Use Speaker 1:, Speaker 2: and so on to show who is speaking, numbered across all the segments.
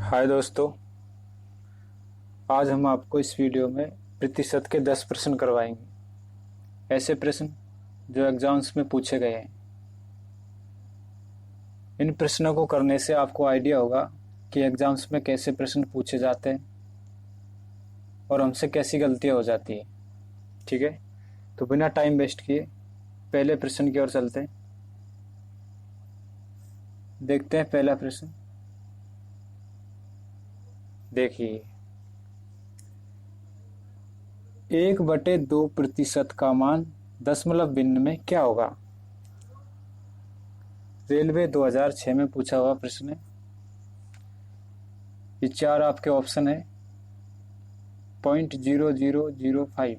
Speaker 1: हाय दोस्तों, आज हम आपको इस वीडियो में प्रतिशत के 10 प्रश्न करवाएंगे। ऐसे प्रश्न जो एग्जाम्स में पूछे गए हैं। इन प्रश्नों को करने से आपको आइडिया होगा कि एग्जाम्स में कैसे प्रश्न पूछे जाते हैं और हमसे कैसी गलतियां हो जाती है। ठीक है, तो बिना टाइम वेस्ट किए पहले प्रश्न की ओर चलते हैं। देखते हैं पहला प्रश्न। देखिए, 1/2% का मान दशमलव बिंदु में क्या होगा? रेलवे 2006 में पूछा हुआ प्रश्न है। ये चार आपके ऑप्शन है। 0.0005,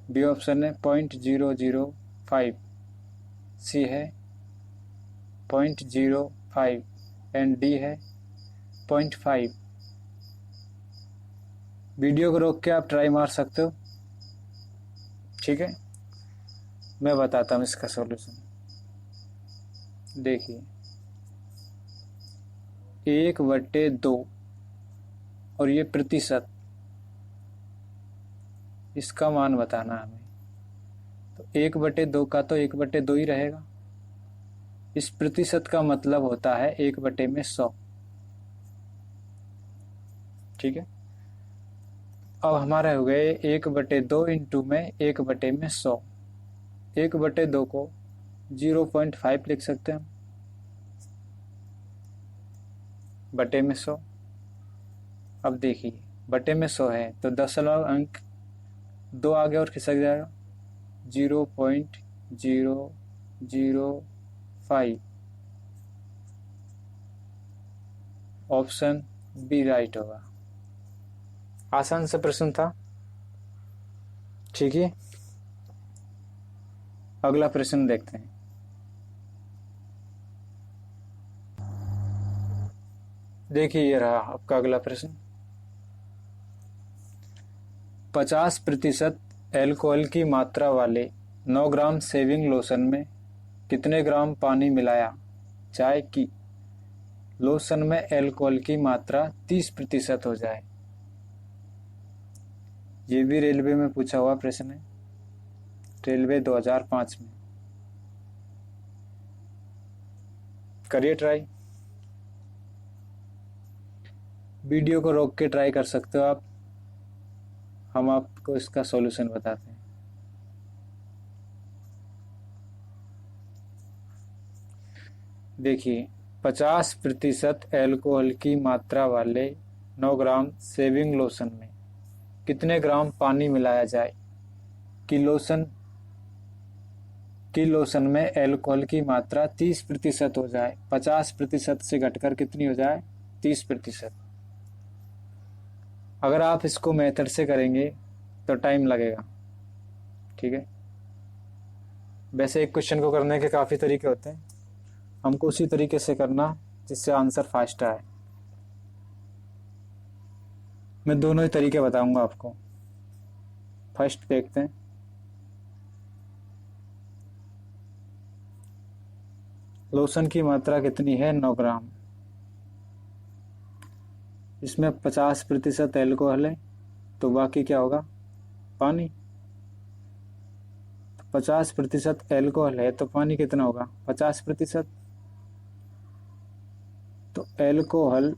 Speaker 1: बी ऑप्शन है 0.005, सी है 0.05 एंड डी है 0.5। वीडियो को रोक के आप ट्राई मार सकते हो। ठीक है, मैं बताता हूँ इसका सॉल्यूशन। देखिए, 1/2 और ये प्रतिशत, इसका मान बताना है हमें। तो 1/2 का तो 1/2 ही रहेगा। इस प्रतिशत का मतलब होता है 1/100। ठीक है, अब हमारे हो गए 1/2 इंटू में 1/100। 1/2 को 0.5 लिख सकते हैं हम, बटे में 100। अब देखिए, बटे में 100 है तो दशमलव अंक 2 आगे और खिसक जाएगा, 0.005। ऑप्शन बी राइट होगा। आसान सा प्रश्न था। ठीक है, अगला प्रश्न देखते हैं। देखिए, ये रहा आपका अगला प्रश्न। 50% एल्कोहल की मात्रा वाले 9 ग्राम शेविंग लोशन में कितने ग्राम पानी मिलाया जाए कि लोशन में एल्कोहल की मात्रा 30% हो जाए? ये भी रेलवे में पूछा हुआ प्रश्न है, रेलवे 2005 में। करिए ट्राई। वीडियो को रोक के ट्राई कर सकते हो आप, हम आपको इसका सॉल्यूशन बताते हैं। देखिए, 50% एल्कोहल की मात्रा वाले 9 ग्राम शेविंग लोशन में कितने ग्राम पानी मिलाया जाए कि लोशन में एल्कोहल की मात्रा 30% हो जाए। 50% से घटकर कितनी हो जाए? 30%। अगर आप इसको मेथड से करेंगे तो टाइम लगेगा। ठीक है, वैसे एक क्वेश्चन को करने के काफ़ी तरीके होते हैं, हमको उसी तरीके से करना जिससे आंसर फास्ट आए। मैं दोनों ही तरीके बताऊंगा आपको। फर्स्ट देखते हैं। लोशन की मात्रा कितनी है? 9 ग्राम। इसमें 50% एल्कोहल है तो बाकी क्या होगा? पानी। 50% एल्कोहल है तो पानी कितना होगा? 50%। तो एल्कोहल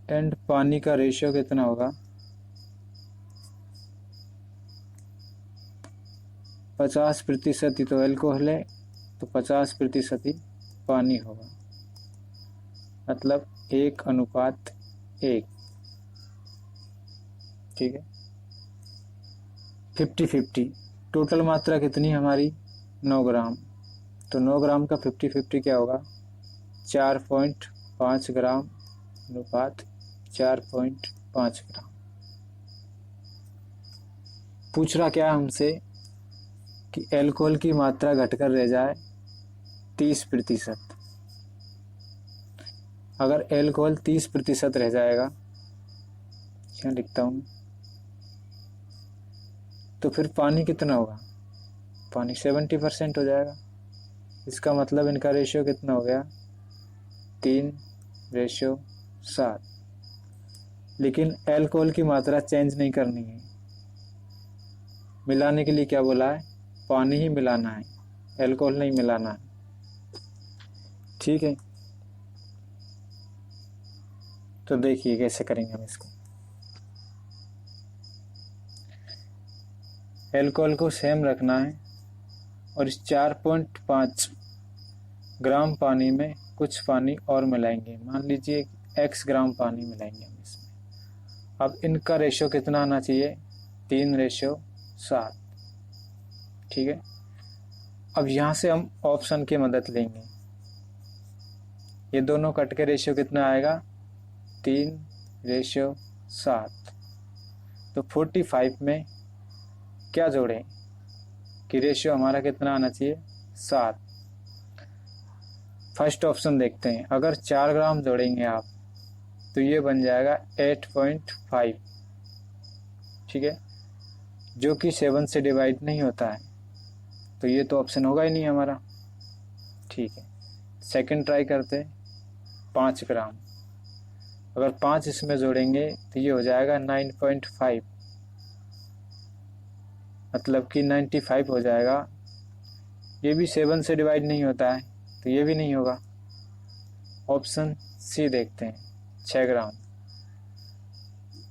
Speaker 1: एंड पानी का रेशियो कितना होगा? 50% ही तो एल्कोहल है तो 50% ही पानी होगा, मतलब 1:1। ठीक है, 50-50। टोटल मात्रा कितनी हमारी? 9 ग्राम। तो 9 ग्राम का 50-50 क्या होगा? 4.5 ग्राम अनुपात 4.5 ग्राम। पूछ रहा क्या हमसे कि एल्कोहल की मात्रा घटकर रह जाए 30%। अगर एल्कोहल 30% रह जाएगा, क्या लिखता हूँ, तो फिर पानी कितना होगा? पानी 70% हो जाएगा। इसका मतलब इनका रेशियो कितना हो गया, 3:7। लेकिन एल्कोहल की मात्रा चेंज नहीं करनी है। मिलाने के लिए क्या बोला है, पानी ही मिलाना है, एल्कोहल नहीं मिलाना है। ठीक है, तो देखिए कैसे करेंगे हम इसको। एल्कोहल को सेम रखना है और इस 4.5 ग्राम पानी में कुछ पानी और मिलाएंगे। मान लीजिए x ग्राम पानी मिलाएंगे हम इसमें। अब इनका रेशियो कितना आना चाहिए, 3:7। ठीक है, अब यहाँ से हम ऑप्शन की मदद लेंगे। ये दोनों कट के रेशियो कितना आएगा, 3:7। तो 45 में क्या जोड़ें कि रेशियो हमारा कितना आना चाहिए, 7। फर्स्ट ऑप्शन देखते हैं। अगर 4 ग्राम जोड़ेंगे आप तो ये बन जाएगा 8.5। ठीक है, जो कि 7 से डिवाइड नहीं होता है, तो ये तो ऑप्शन होगा ही नहीं हमारा। ठीक है, सेकंड ट्राई करते हैं। 5 ग्राम, अगर 5 इसमें जोड़ेंगे तो ये हो जाएगा 9.5, मतलब कि 95 हो जाएगा। ये भी 7 से डिवाइड नहीं होता है, तो ये भी नहीं होगा। ऑप्शन सी देखते हैं, 6 ग्राम।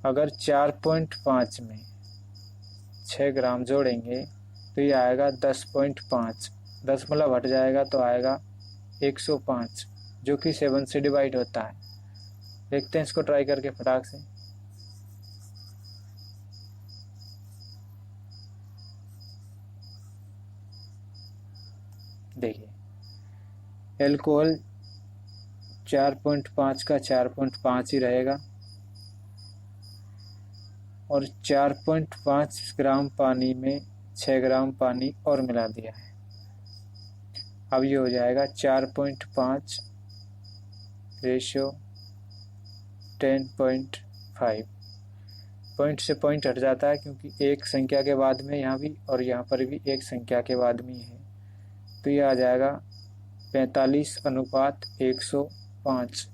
Speaker 1: अगर 4.5 में 6 ग्राम जोड़ेंगे तो ये आएगा 10.5। 10 मतलब हट जाएगा तो आएगा 105, जो कि 7 से डिवाइड होता है। देखते हैं इसको ट्राई करके फटाक से। देखिए, एल्कोहल 4.5 का 4.5 ही रहेगा और 4.5 ग्राम पानी में 6 ग्राम पानी और मिला दिया है। अब ये हो जाएगा 4.5 रेशियो 10.5। पॉइंट से पॉइंट हट जाता है क्योंकि एक संख्या के बाद में यहाँ भी और यहाँ पर भी एक संख्या के बाद में है, तो ये आ जाएगा 45:105।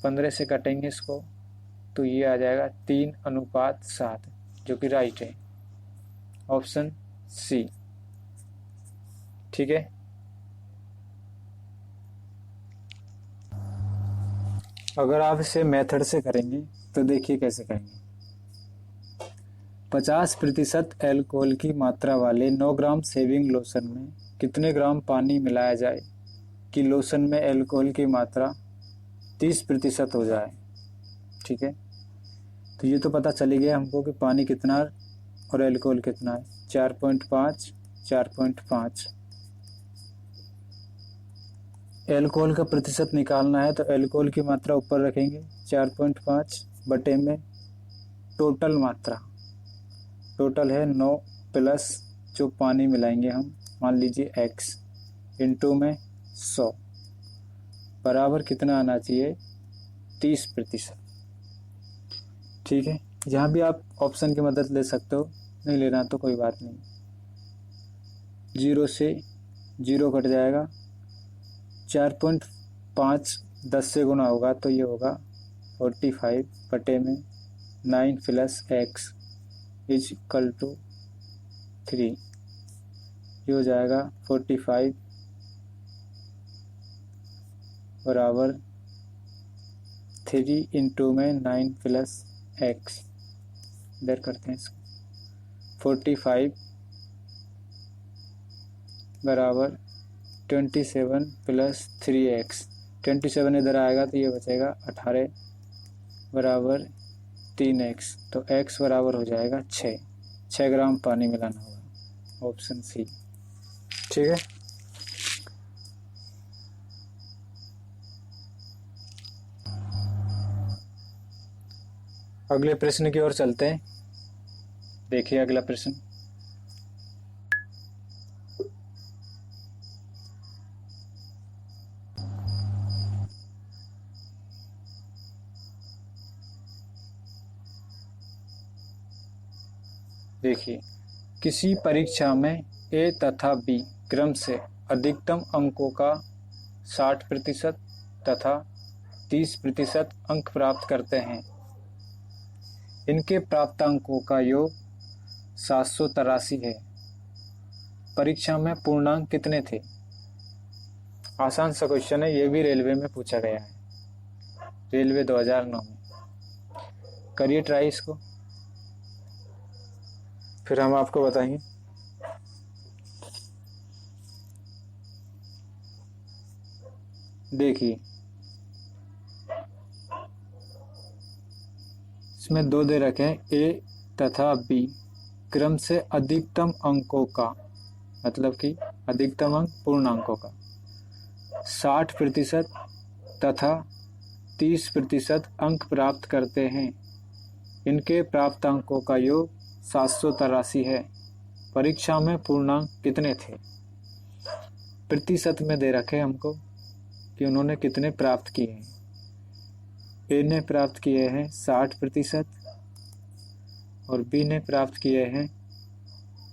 Speaker 1: 15 से कटेंगे इसको तो ये आ जाएगा 3:7, जो कि राइट है, ऑप्शन सी। ठीक है, अगर आप इसे मेथड से करेंगे तो देखिए कैसे करेंगे। 50% एल्कोहल की मात्रा वाले 9 ग्राम शेविंग लोशन में कितने ग्राम पानी मिलाया जाए कि लोशन में एल्कोहल की मात्रा 30% हो जाए। ठीक है, तो ये तो पता चली गया हमको कि पानी कितना और एल्कोहल कितना है, 4.5 4.5। एल्कोहल का प्रतिशत निकालना है तो एल्कोहल की मात्रा ऊपर रखेंगे 4.5 बटे में टोटल मात्रा। टोटल है 9 प्लस जो पानी मिलाएंगे हम, मान लीजिए x, इंटू में 100 बराबर कितना आना चाहिए, 30%। ठीक है, यहाँ भी आप ऑप्शन की मदद ले सकते हो, नहीं लेना तो कोई बात नहीं। 0 से 0 कट जाएगा, 4.5 10 से गुना होगा तो ये होगा 45 बटे में 9 plus x is equal to 3। ये हो जाएगा 45 बराबर 3 इंटू में 9 प्लस x। इधर करते हैं इसको, 45 बराबर 27 प्लस 3x। 27 इधर आएगा तो ये बचेगा 18 बराबर 3x, तो x बराबर हो जाएगा 6 ग्राम पानी मिलाना होगा, ऑप्शन सी। ठीक है, अगले प्रश्न की ओर चलते हैं। देखिए अगला प्रश्न, देखिए किसी परीक्षा में ए तथा बी क्रम से अधिकतम अंकों का 60% तथा 30% अंक प्राप्त करते हैं। इनके प्राप्त अंकों का योग 783 है। परीक्षा में पूर्णांक कितने थे? आसान सा क्वेश्चन है, ये भी रेलवे में पूछा गया है, रेलवे 2009 में। करिए ट्राई इसको, फिर हम आपको बताएंगे। देखिए, इसमें दो दे रखे हैं, ए तथा बी, क्रम से अधिकतम अंकों का, मतलब कि अधिकतम अंक पूर्णांकों का 60% तथा 30% अंक प्राप्त करते हैं। इनके प्राप्त अंकों का योग 783 है। परीक्षा में पूर्णांक कितने थे? प्रतिशत में दे रखे हमको कि उन्होंने कितने प्राप्त किए हैं। ए ने प्राप्त किए हैं 60% और बी ने प्राप्त किए हैं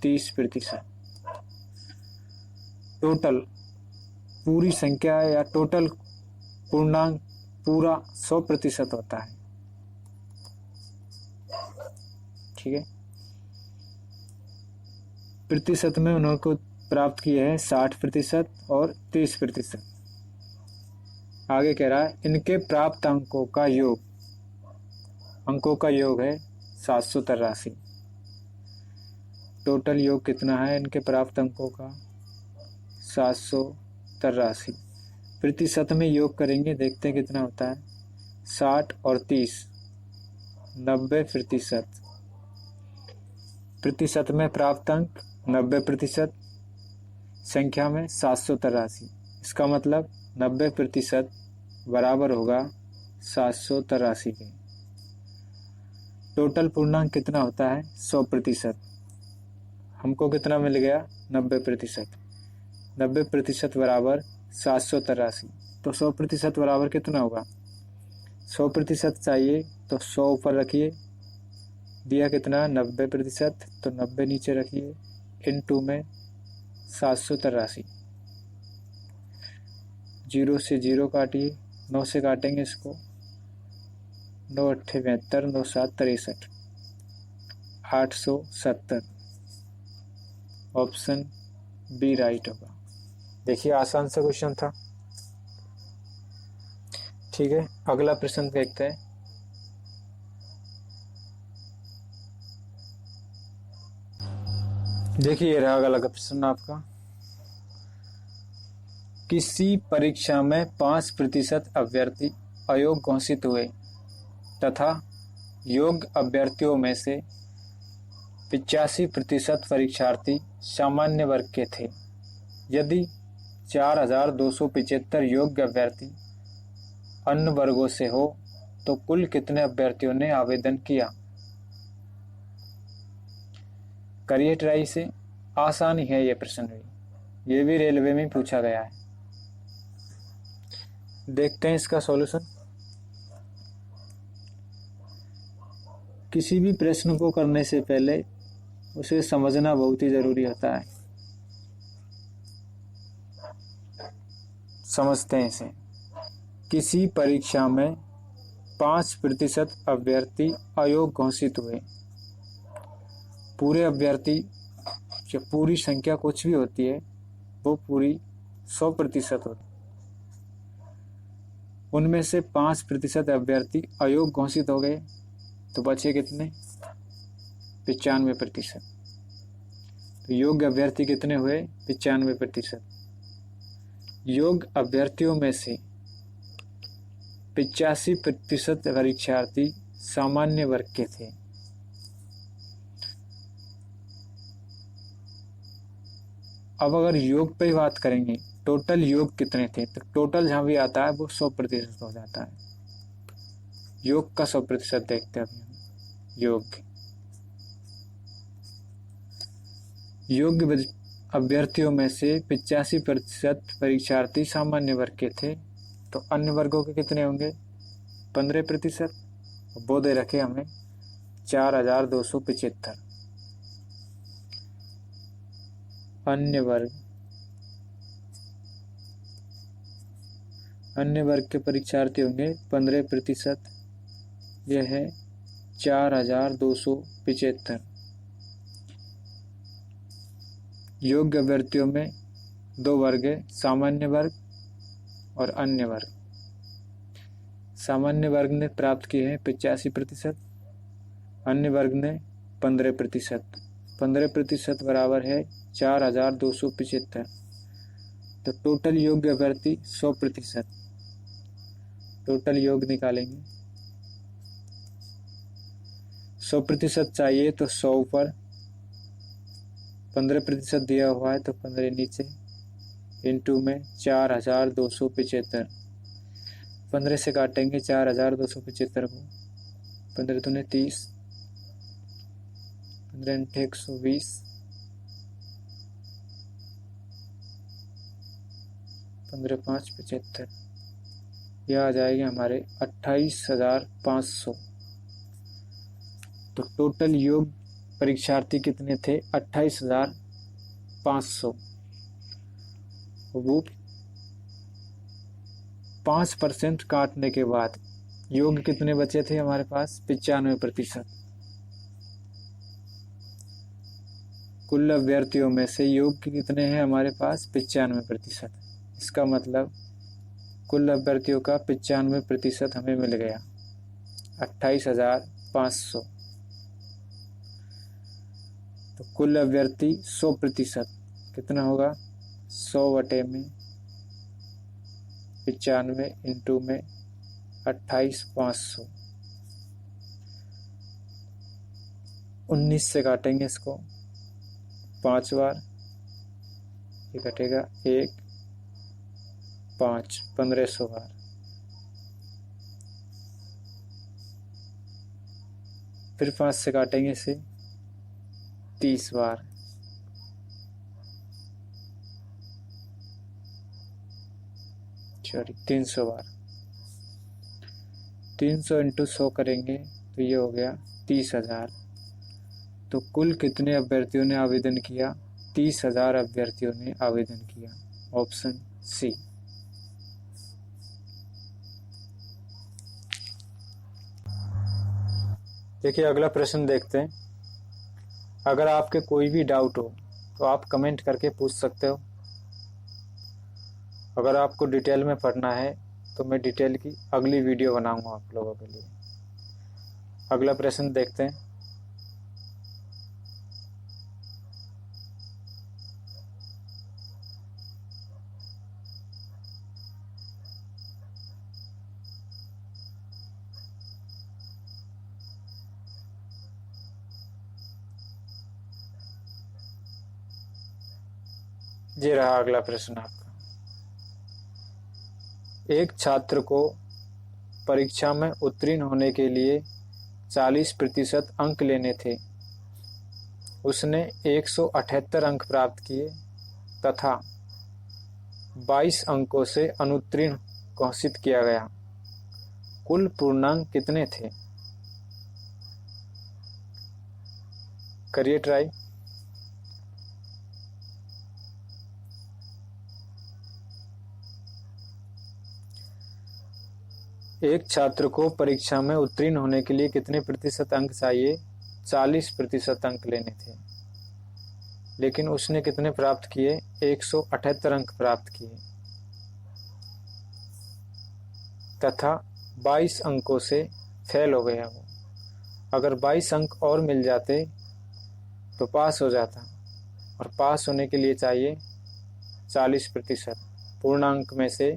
Speaker 1: 30%। टोटल पूरी संख्या या टोटल पूर्णांक पूरा 100% होता है। ठीक है, प्रतिशत में उन्होंने प्राप्त किए हैं 60% और 30%। आगे कह रहा है इनके प्राप्त अंकों का योग, अंकों का योग है 783। टोटल योग कितना है इनके प्राप्त अंकों का? 783। प्रतिशत में योग करेंगे, देखते हैं कितना होता है। 60 और 30, 90%। प्रतिशत में प्राप्त अंक 90%, संख्या में 783। इसका मतलब 90% बराबर होगा 783 के। टोटल पूर्णांक कितना होता है? 100%। हमको कितना मिल गया? 90%। 90% बराबर 783, तो 100% बराबर कितना होगा? 100% चाहिए तो 100 ऊपर रखिए, दिया कितना? 90%, तो 90 नीचे रखिए, इनटू में 783। 0 से 0 काटिए, 9 से काटेंगे इसको, 9 अट्ठे 72, 9 7 63, 870। ऑप्शन बी राइट होगा। देखिए, आसान सा क्वेश्चन था। ठीक है, अगला प्रश्न देखते हैं। देखिए, ये रहा अगला प्रश्न आपका। किसी परीक्षा में 5% अभ्यर्थी अयोग्य घोषित हुए तथा योग्य अभ्यर्थियों में से 85% परीक्षार्थी सामान्य वर्ग के थे। यदि 4275 योग्य अभ्यर्थी अन्य वर्गों से हो तो कुल कितने अभ्यर्थियों ने आवेदन किया? करिए ट्राई से, आसान ही है ये प्रश्न भी, ये भी रेलवे में पूछा गया है। देखते हैं इसका सॉल्यूशन। किसी भी प्रश्न को करने से पहले उसे समझना बहुत ही जरूरी होता है। समझते हैं इसे। किसी परीक्षा में 5% अभ्यर्थी अयोग्य घोषित हुए। पूरे अभ्यर्थी, जो पूरी संख्या कुछ भी होती है वो पूरी 100% होती है। उनमें से 5% अभ्यर्थी अयोग्य घोषित हो गए तो बचे कितने? 95%। तो योग्य अभ्यर्थी कितने हुए? 95%। योग्य अभ्यर्थियों में से 85% परीक्षार्थी सामान्य वर्ग के थे। अब अगर योग पे बात करेंगे, टोटल योग कितने थे, तो टोटल जहां भी आता है वो 100% हो जाता है। योग का 100% देखते हैं अभी हम। योग्य अभ्यर्थियों में से 85% परीक्षार्थी सामान्य वर्ग के थे, तो अन्य वर्गों के कितने होंगे? 15%। वो दे रखे हमें 4275। अन्य वर्ग अन्य वर्ग के परीक्षार्थी होंगे 15%, यह है 4275। योग्य अभ्यर्थियों में दो वर्ग है, सामान्य वर्ग और अन्य वर्ग। सामान्य वर्ग ने प्राप्त किए हैं 85%, अन्य वर्ग ने 15%। 15% बराबर है 4275। तो टोटल योग्य अभ्यर्थी 100%। टोटल योग निकालेंगे, 100% चाहिए तो 100 ऊपर, 15% दिया हुआ है तो 15 नीचे, इंटू में 4275। 15 से काटेंगे 4275 को, 15 दूने 30, 15 इंटू 120, 15 5 75। यह आ जाएगा हमारे 28,500। तो टोटल योग परीक्षार्थी कितने थे? 28,500। वो 5% काटने के बाद योग कितने बचे थे हमारे पास? 95%। कुल अभ्यर्थियों में से योग कितने हैं हमारे पास? 95%। इसका मतलब कुल अभ्यर्थियों का 95% हमें मिल गया, 28,500। तो कुल अभ्यर्थी 100%, कितना होगा? 100/95 इंटू में 28,500। 19 से काटेंगे इसको 5 बार, ये कटेगा 1 5, 1500 बार। फिर 5 से काटेंगे इसे 30 बार, सॉरी 300 बार। 300 इंटू 100 करेंगे तो ये हो गया 30,000। तो कुल कितने अभ्यर्थियों ने आवेदन किया? 30,000 अभ्यर्थियों ने आवेदन किया। Option C. देखिए अगला प्रश्न देखते हैं। अगर आपके कोई भी डाउट हो तो आप कमेंट करके पूछ सकते हो। अगर आपको डिटेल में पढ़ना है तो मैं डिटेल की अगली वीडियो बनाऊंगा आप लोगों के लिए। अगला प्रश्न देखते हैं। ये रहा अगला प्रश्न आपका। एक छात्र को परीक्षा में उत्तीर्ण होने के लिए 40% अंक लेने थे। उसने 178 अंक प्राप्त किए तथा 22 अंकों से अनुत्तीर्ण घोषित किया गया। कुल पूर्णांक कितने थे? करिए ट्राई। एक छात्र को परीक्षा में उत्तीर्ण होने के लिए कितने प्रतिशत अंक चाहिए? 40% अंक लेने थे, लेकिन उसने कितने प्राप्त किए? 178 अंक प्राप्त किए तथा 22 अंकों से फेल हो गया वो। अगर 22 अंक और मिल जाते तो पास हो जाता, और पास होने के लिए चाहिए 40%। पूर्णांक में से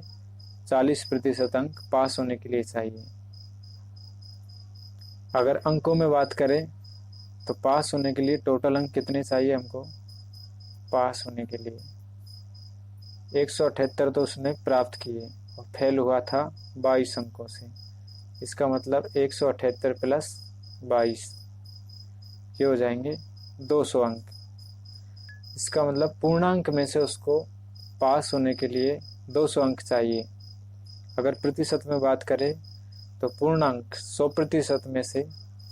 Speaker 1: 40% अंक पास होने के लिए चाहिए। अगर अंकों में बात करें तो पास होने के लिए टोटल अंक कितने चाहिए हमको? पास होने के लिए 178 तो उसने प्राप्त किए और फेल हुआ था 22 अंकों से। इसका मतलब 178 प्लस 22 ये हो जाएंगे 200 अंक। इसका मतलब पूर्णांक में से उसको पास होने के लिए 200 अंक चाहिए। अगर प्रतिशत में बात करें तो पूर्णांक 100% में से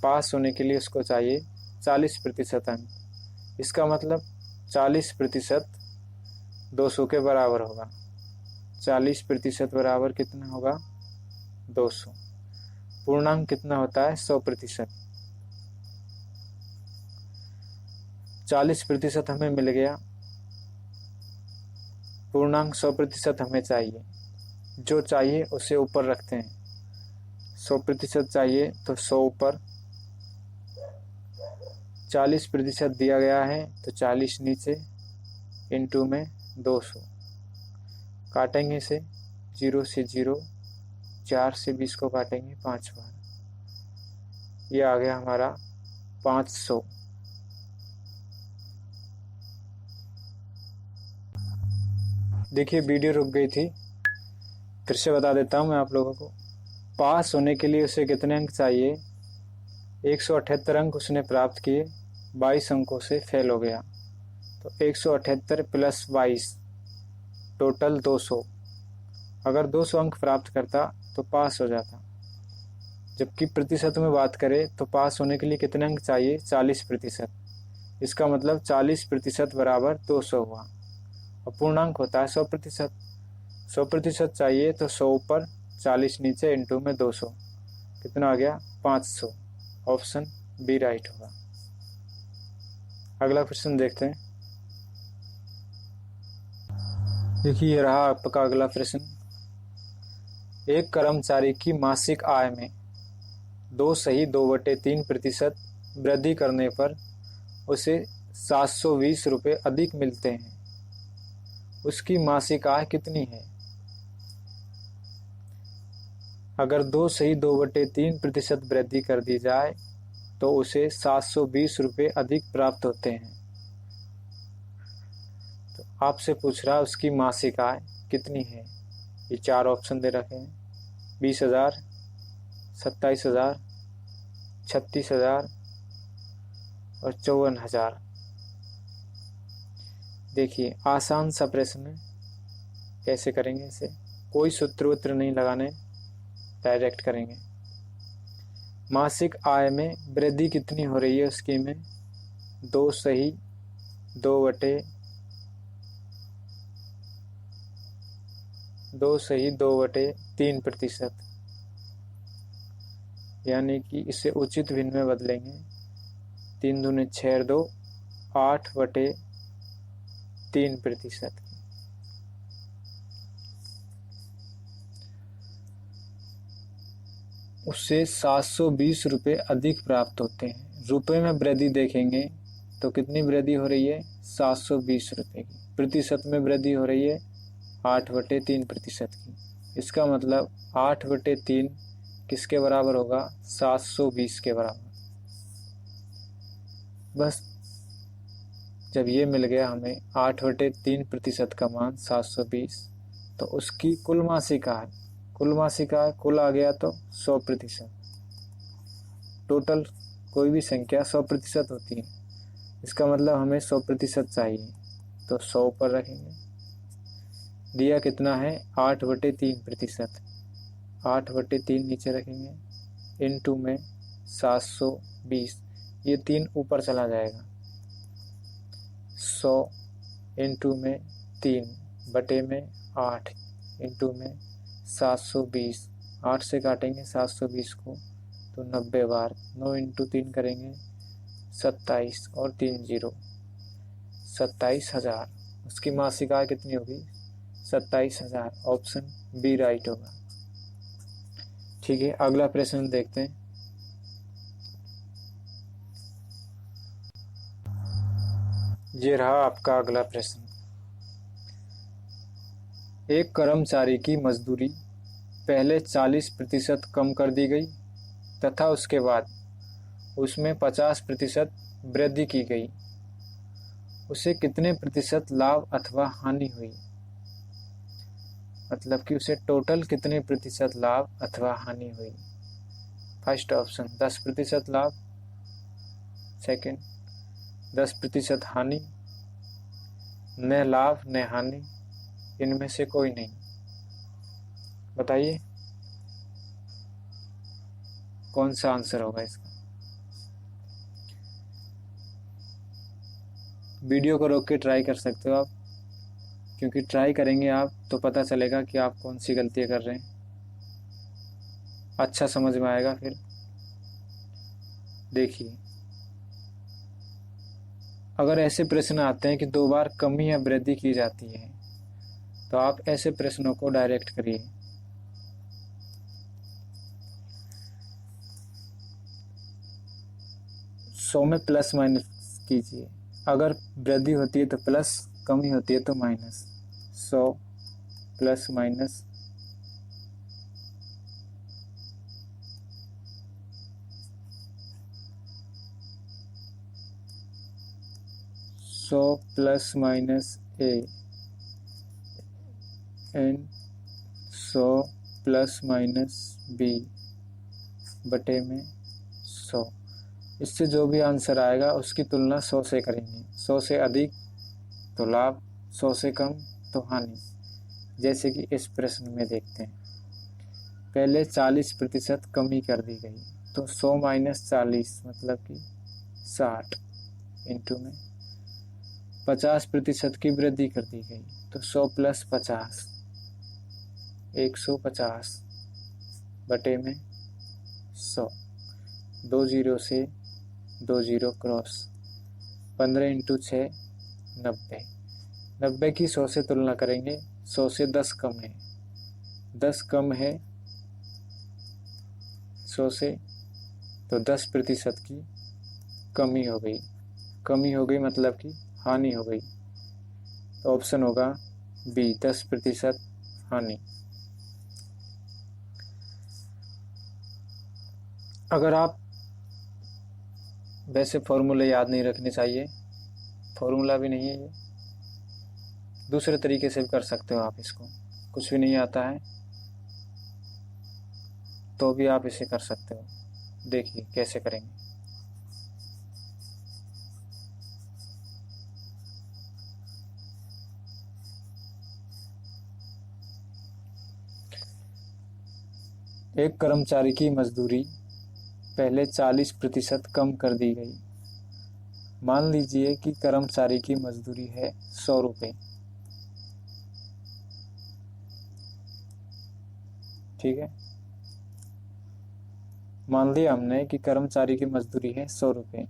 Speaker 1: पास होने के लिए उसको चाहिए 40% अंक। इसका मतलब 40% 200 के बराबर होगा। 40% बराबर कितना होगा 200। पूर्णांक कितना होता है 100%। 40% हमें मिल गया, पूर्णांक 100% हमें चाहिए। जो चाहिए उसे ऊपर रखते हैं। 100% चाहिए तो 100 ऊपर, 40% दिया गया है तो 40 नीचे, इंटू में 200। काटेंगे इसे, 0 से 0, 4 से 20 को काटेंगे 5 बार। ये आ गया हमारा 500। देखिए वीडियो रुक गई थी, फिर से बता देता हूँ मैं आप लोगों को। पास होने के लिए उसे कितने अंक चाहिए? 178 अंक उसने प्राप्त किए, 22 अंकों से फेल हो गया। तो 178 प्लस 22 टोटल 200। अगर 200 अंक प्राप्त करता तो पास हो जाता। जबकि प्रतिशत में बात करें तो पास होने के लिए कितने अंक चाहिए? 40%। इसका मतलब 40% बराबर 200 हुआ। और पूर्णांक होता है 100%। 100% चाहिए तो 100 ऊपर, 40 नीचे, इंटू में 200। कितना आ गया? 500। ऑप्शन बी राइट होगा। अगला क्वेश्चन देखते हैं। देखिए ये रहा आपका अगला प्रश्न। एक कर्मचारी की मासिक आय में 2.2/3% वृद्धि करने पर उसे 720 रुपये अधिक मिलते हैं। उसकी मासिक आय कितनी है? अगर 2.2/3% वृद्धि कर दी जाए तो उसे 720 रुपये अधिक प्राप्त होते हैं। तो आपसे पूछ रहा है उसकी मासिक आय कितनी है। ये 4 ऑप्शन दे रखे हैं, 20,000, 27,000, 36,000 और 54,000। देखिए आसान सा प्रश्न है, कैसे करेंगे इसे? कोई सूत्र वूत्र नहीं लगाने, डायरेक्ट करेंगे। मासिक आय में वृद्धि कितनी हो रही है उसकी में? 2.2/3%, यानी कि इसे उचित भिन्न में बदलेंगे। 3 दूनी 6, 2 8/3%। उससे 720 रुपये अधिक प्राप्त होते हैं। रुपए में वृद्धि देखेंगे तो कितनी वृद्धि हो रही है? 720 रुपये की। प्रतिशत में वृद्धि हो रही है 8/3% की। इसका मतलब 8/3 किसके बराबर होगा? 720 के बराबर। बस जब ये मिल गया हमें 8/3% का मान 720, तो उसकी कुल मासिक आय, कुल आ गया तो 100%। टोटल कोई भी संख्या 100% होती है। इसका मतलब हमें 100% चाहिए, तो 100 पर रखेंगे। दिया कितना है? 8/3%। 8/3 नीचे रखेंगे, इंटू में 720। ये 3 ऊपर चला जाएगा। 100 इंटू में 3 बटे में 8 इंटू में 720। 8 से काटेंगे 720 को तो 90 बार। 9 इंटू 3 करेंगे 27 और 3 0, 27,000। उसकी मासिक आय कितनी होगी? 27,000। ऑप्शन बी राइट होगा। ठीक है, अगला प्रश्न देखते हैं। ये रहा आपका अगला प्रश्न। एक कर्मचारी की मजदूरी पहले 40% कम कर दी गई तथा उसके बाद उसमें 50% वृद्धि की गई। उसे कितने प्रतिशत लाभ अथवा हानि हुई? मतलब कि उसे टोटल कितने प्रतिशत लाभ अथवा हानि हुई? फर्स्ट ऑप्शन 10% लाभ, सेकंड 10% हानि, न लाभ न हानि, इनमें से कोई नहीं। बताइए कौन सा आंसर होगा इसका? वीडियो को रोक के ट्राई कर सकते हो आप। क्योंकि ट्राई करेंगे आप तो पता चलेगा कि आप कौन सी गलतियाँ कर रहे हैं, अच्छा समझ में आएगा। फिर देखिए, अगर ऐसे प्रश्न आते हैं कि 2 बार कमी या वृद्धि की जाती है, तो आप ऐसे प्रश्नों को डायरेक्ट करिए। 100 में प्लस माइनस कीजिए। अगर वृद्धि होती है तो प्लस, कमी होती है तो minus. 100 plus minus 100 plus minus A and 100 plus minus B बटे में 100। इससे जो भी आंसर आएगा उसकी तुलना 100 से करेंगे। 100 से अधिक तो लाभ, 100 से कम तो हानि। जैसे कि इस प्रश्न में देखते हैं, पहले 40% कमी कर दी गई, तो 100 माइनस 40 मतलब कि 60 इंटू में 50% की वृद्धि कर दी गई, तो 100 प्लस 50 150 बटे में 100। 2 जीरो से 2 जीरो क्रॉस, 15 इंटू 6 90। 90 की 100 से तुलना करेंगे, 100 से 10 कम है, 10 कम है 100 से, तो 10% की कमी हो गई। कमी हो गई मतलब कि हानि हो गई, तो ऑप्शन होगा बी, 10% हानि। अगर आप, वैसे फॉर्मूले याद नहीं रखने चाहिए, फॉर्मूला भी नहीं है ये, दूसरे तरीके से भी कर सकते हो आप इसको। कुछ भी नहीं आता है तो भी आप इसे कर सकते हो। देखिए कैसे करेंगे। एक कर्मचारी की मजदूरी पहले 40% कम कर दी गई। मान लीजिए कि कर्मचारी की मजदूरी है 100 रुपये। ठीक है, मान लिया हमने कि कर्मचारी की मजदूरी है 100 रुपये,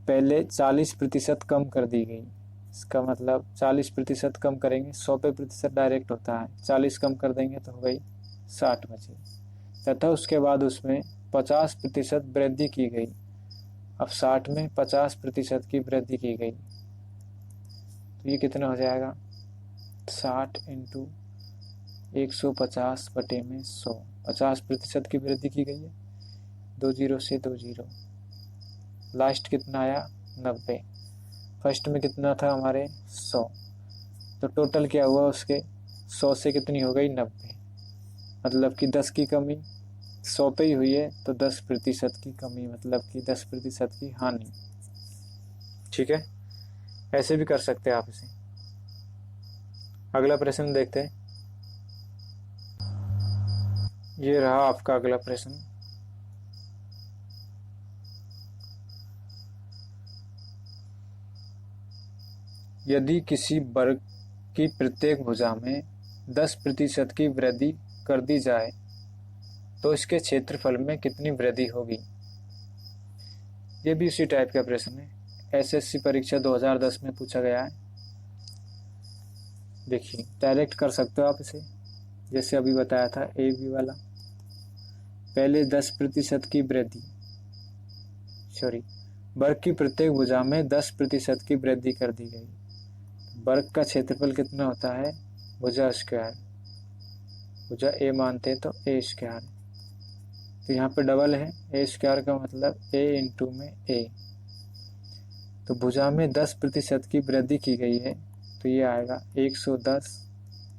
Speaker 1: पहले 40% कम कर दी गई। इसका मतलब 40% कम करेंगे, 100 पे प्रतिशत डायरेक्ट होता है, 40 कम कर देंगे तो हो गई 60 बचे, तथा उसके बाद उसमें 50% वृद्धि की गई। अब 60 में 50% की वृद्धि की गई, तो ये कितना हो जाएगा, 60 इंटू 150 बटे में 100। 50% की वृद्धि की गई है, 2 जीरो से 2 जीरो, लास्ट कितना आया 90। फर्स्ट में कितना था हमारे 100, तो टोटल क्या हुआ उसके, 100 से कितनी हो गई 90, मतलब कि 10 की कमी 100 पे ही हुई है, तो 10% की कमी मतलब कि 10% की हानि। ठीक है, ऐसे भी कर सकते हैं आप इसे। अगला प्रश्न देखते हैं। ये रहा आपका अगला प्रश्न। यदि किसी वर्ग की प्रत्येक भुजा में 10% की वृद्धि कर दी जाए तो इसके क्षेत्रफल में कितनी वृद्धि होगी। ये भी उसी टाइप का प्रश्न है, एसएससी परीक्षा 2010 में पूछा गया है। देखिए डायरेक्ट कर सकते हो आप इसे, जैसे अभी बताया था ए बी वाला। पहले 10% की वृद्धि, सॉरी, वर्ग की प्रत्येक भुजा में 10% की वृद्धि कर दी गई। वर्ग का क्षेत्रफल कितना होता है, भुजा स्क्वायर, भुजा ए मानते हैं तो ए स्क्वायर, तो यहाँ पे डबल है, ए स्क्वायर का मतलब ए इंटू में ए, तो भुजा में 10% की वृद्धि की गई है, तो ये आएगा 110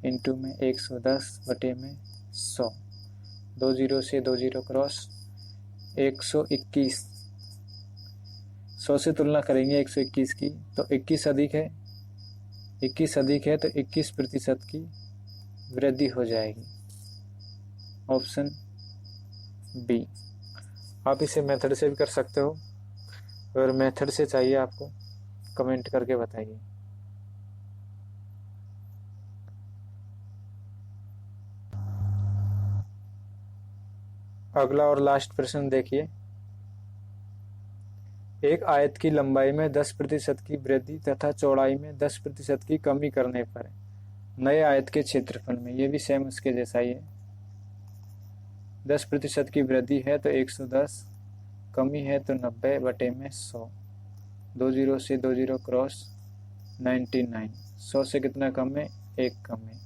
Speaker 1: इंटू में 110 बटे में 100। 2 जीरो से 2 जीरो क्रॉस, 121। 100 से तुलना करेंगे 121 की, तो 21 अधिक है, 21 अधिक है तो 21% की वृद्धि हो जाएगी, ऑप्शन बी। आप इसे मेथड से भी कर सकते हो, अगर मेथड से चाहिए आपको कमेंट करके बताइए। अगला और लास्ट प्रश्न देखिए। एक आयत की लंबाई में 10% की वृद्धि तथा चौड़ाई में 10% की कमी करने पर नए आयत के क्षेत्रफल में, ये भी सेम उसके जैसा ही है। 10% की वृद्धि है तो 110, कमी है तो 90/100। 20 से 20 क्रॉस 99। 100 से कितना कम है? 1 कम है,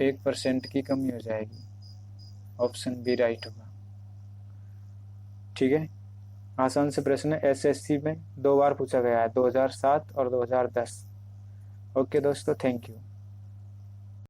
Speaker 1: 1% की कमी हो जाएगी। ऑप्शन बी राइट होगा। ठीक है, आसान से प्रश्न है, एसएससी में 2 बार पूछा गया है, 2007 और 2010। ओके दोस्तों, थैंक यू।